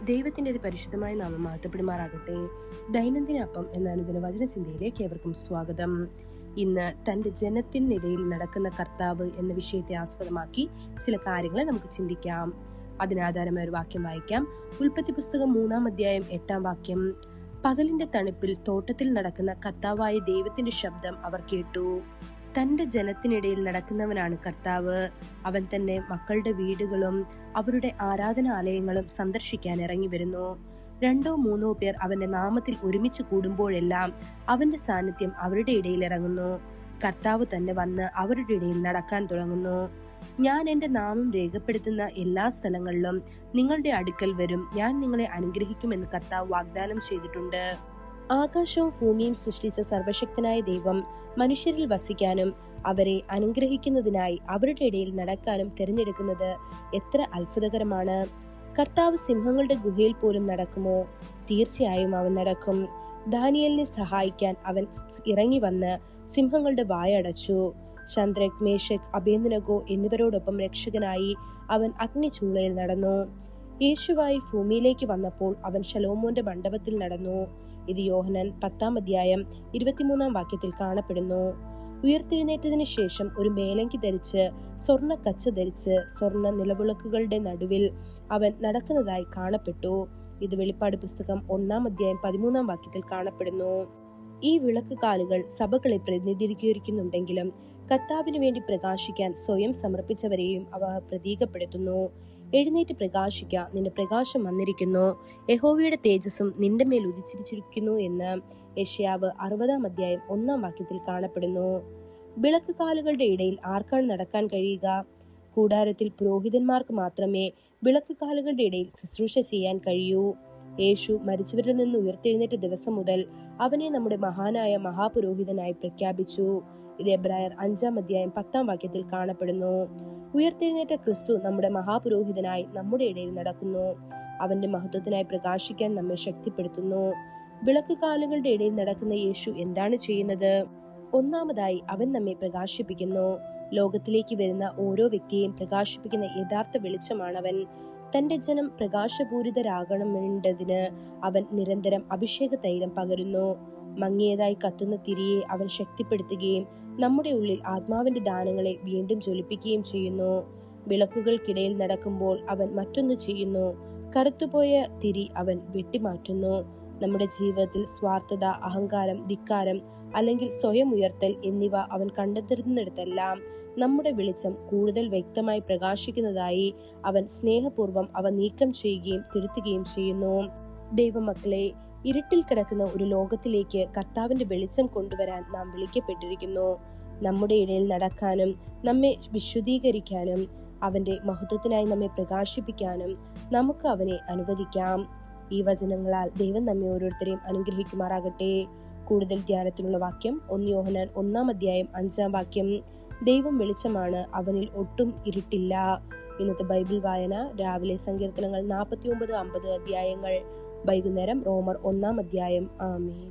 ദൈവത്തിന്റെ പരിശുദ്ധമായ നാമം മഹത്വപ്പെടുമാറാകട്ടെ. ദൈനംദിന അപ്പം എന്ന അനുദിന വചനചിന്തയിലേക്ക് ഏവർക്കും സ്വാഗതം. ഇന്ന് തന്റെ ജനത്തിനിടയിൽ നടക്കുന്ന കർത്താവ് എന്ന വിഷയത്തെ ആസ്പദമാക്കി ചില കാര്യങ്ങളെ നമുക്ക് ചിന്തിക്കാം. അതിനാധാരമായ ഒരു വാക്യം വായിക്കാം. ഉൽപ്പത്തി പുസ്തകം 3-ാം അധ്യായം 8-ാം വാക്യം. പകലിന്റെ തണുപ്പിൽ തോട്ടത്തിൽ നടക്കുന്ന കർത്താവായ ദൈവത്തിന്റെ ശബ്ദം അവർ കേട്ടു. തന്റെ ജനത്തിനിടയിൽ നടക്കുന്നവനാണ് കർത്താവ്. അവൻ തന്റെ മക്കളുടെ വീടുകളും അവരുടെ ആരാധനാലയങ്ങളും സന്ദർശിക്കാൻ ഇറങ്ങി വരുന്നു. 2-3 പേർ അവന്റെ നാമത്തിൽ ഒരുമിച്ച് കൂടുമ്പോഴെല്ലാം അവന്റെ സാന്നിധ്യം അവരുടെ ഇടയിൽ ഇറങ്ങുന്നു. കർത്താവ് തന്നെ വന്ന് അവരുടെ ഇടയിൽ നടക്കാൻ തുടങ്ങുന്നു. ഞാൻ എന്റെ നാമം രേഖപ്പെടുത്തുന്ന എല്ലാ സ്ഥലങ്ങളിലും നിങ്ങളുടെ അടുക്കൽ വരും, ഞാൻ നിങ്ങളെ അനുഗ്രഹിക്കുമെന്ന് കർത്താവ് വാഗ്ദാനം ചെയ്തിട്ടുണ്ട്. ആകാശവും ഭൂമിയും സൃഷ്ടിച്ച സർവശക്തനായ ദൈവം മനുഷ്യരിൽ വസിക്കാനും അവരെ അനുഗ്രഹിക്കുന്നതിനായി അവരുടെ ഇടയിൽ നടക്കാനും തിരഞ്ഞെടുക്കുന്നത് എത്ര അത്ഭുതകരമാണ്. കർത്താവ് സിംഹങ്ങളുടെ ഗുഹയിൽ പോലും നടക്കുമോ? തീർച്ചയായും അവൻ നടക്കും. ദാനിയേലിനെ സഹായിക്കാൻ അവൻ ഇറങ്ങി വന്ന് സിംഹങ്ങളുടെ വായടച്ചു. ശദ്രക്, മേശക്, അബേദ്നെഗോ എന്നിവരോടൊപ്പം രക്ഷകനായി അവൻ അഗ്നിചൂളയിൽ നടന്നു. യേശുവായി ഭൂമിയിലേക്ക് വന്നപ്പോൾ അവൻ ശലോമോന്റെ മണ്ഡപത്തിൽ നടന്നു. ഇത് യോഹന്നാൻ 10-ാം അധ്യായം 23-ാം വാക്യത്തിൽ കാണപ്പെടുന്നു. ഉയർത്തെഴുന്നേറ്റതിനു ശേഷം ഒരു മേലങ്കി ധരിച്ച് സ്വർണ്ണ കച്ച ധരിച്ച് സ്വർണ്ണ നിലവിളക്കുകളുടെ നടുവിൽ അവൻ നടക്കുന്നതായി കാണപ്പെട്ടു. ഇത് വെളിപ്പാട് പുസ്തകം 1-ാം അധ്യായം 13-ാം വാക്യത്തിൽ കാണപ്പെടുന്നു. ഈ വിളക്ക് കാലുകൾ സഭകളെ പ്രതിനിധീകരിക്കുന്നുണ്ടെങ്കിലും കർത്താവിന് വേണ്ടി പ്രകാശിക്കാൻ സ്വയം സമർപ്പിച്ചവരെയും അവ പ്രതീകപ്പെടുത്തുന്നു. എഴുന്നേറ്റ് പ്രകാശിക്ക, നിന്റെ പ്രകാശം വന്നിരിക്കുന്നു, യഹോവയുടെ തേജസ്സും നിന്റെ മേൽ ഉദിച്ചിരിക്കുന്നു എന്ന് യെശയ്യാവ് 60-ാം അധ്യായം 1-ാം വാക്യത്തിൽ കാണപ്പെടുന്നു. വിളക്ക് കാലുകളുടെ ഇടയിൽ ആർക്കാണ് നടക്കാൻ കഴിയുക? കൂടാരത്തിൽ പുരോഹിതന്മാർക്ക് മാത്രമേ വിളക്ക് കാലുകളുടെ ഇടയിൽ ശുശ്രൂഷ ചെയ്യാൻ കഴിയൂ. യേശു മരിച്ചവരിൽ നിന്ന് ഉയർത്തെഴുന്നേറ്റ ദിവസം മുതൽ അവനെ നമ്മുടെ മഹാനായ മഹാപുരോഹിതനായി പ്രഖ്യാപിച്ചു. ഇത് എബ്രായർ 5-ാം അധ്യായം 10-ാം വാക്യത്തിൽ കാണപ്പെടുന്നു. ഉയർത്തെഴുന്നേറ്റ ക്രിസ്തു നമ്മുടെ മഹാപുരോഹിതനായി നമ്മുടെ ഇടയിൽ നടക്കുന്നു. അവന്റെ മഹത്വത്തിനായി പ്രകാശിക്കാൻ നമ്മെ ശക്തിപ്പെടുത്തുന്നു. വിളക്ക് കാലുകളുടെ ഇടയിൽ നടക്കുന്ന യേശു എന്താണ് ചെയ്യുന്നത്? ഒന്നാമതായി അവൻ നമ്മെ പ്രകാശിപ്പിക്കുന്നു. ലോകത്തിലേക്ക് വരുന്ന ഓരോ വ്യക്തിയെയും പ്രകാശിപ്പിക്കുന്ന യഥാർത്ഥ വെളിച്ചമാണവൻ. തന്റെ ജനം പ്രകാശപൂരിതരാകണമെന്നതിന് അവൻ നിരന്തരം അഭിഷേക തൈലം പകരുന്നു. മങ്ങിയതായി കത്തുന്ന തിരിയെ അവൻ ശക്തിപ്പെടുത്തുകയും നമ്മുടെ ഉള്ളിൽ ആത്മാവിന്റെ ദാനങ്ങളെ വീണ്ടും ജ്വലിപ്പിക്കുകയും ചെയ്യുന്നു. വിളക്കുകൾക്കിടയിൽ നടക്കുമ്പോൾ അവൻ മറ്റൊന്ന് ചെയ്യുന്നു. കറുത്തുപോയ തിരി അവൻ വെട്ടിമാറ്റുന്നു. നമ്മുടെ ജീവിതത്തിൽ സ്വാർത്ഥത, അഹങ്കാരം, ധിക്കാരം അല്ലെങ്കിൽ സ്വയം ഉയർത്തൽ എന്നിവ അവൻ കണ്ടെത്തുന്നിടത്തെല്ലാം നമ്മുടെ വെളിച്ചം കൂടുതൽ വ്യക്തമായി പ്രകാശിക്കുന്നതായി അവൻ സ്നേഹപൂർവ്വം അവ നീക്കം ചെയ്യുകയും തിരുത്തുകയും ചെയ്യുന്നു. ദൈവമക്കളെ, ഇരുട്ടിൽ കിടക്കുന്ന ഒരു ലോകത്തിലേക്ക് കർത്താവിന്റെ വെളിച്ചം കൊണ്ടുവരാൻ നാം വിളിക്കപ്പെട്ടിരിക്കുന്നു. നമ്മുടെ ഇടയിൽ നടക്കാനും നമ്മെ വിശുദ്ധീകരിക്കാനും അവന്റെ മഹത്വത്തിനായി നമ്മെ പ്രകാശിപ്പിക്കാനും നമുക്ക് അവനെ അനുവദിക്കാം. ഈ വചനങ്ങളാൽ ദൈവം നമ്മെ ഓരോരുത്തരെയും അനുഗ്രഹിക്കുമാറാകട്ടെ. കൂടുതൽ ധ്യാനത്തിനുള്ള വാക്യം 1 യോഹന്നാൻ 1-ാം അധ്യായം 5-ാം വാക്യം. ദൈവം വെളിച്ചമാണ്, അവനിൽ ഒട്ടും ഇരുട്ടില്ല. ഇന്നത്തെ ബൈബിൾ വായന രാവിലെ സങ്കീർത്തനങ്ങൾ 49-50 അധ്യായങ്ങൾ, വൈകുന്നേരം റോമർ 1-ാം അധ്യായം. ആമേൻ.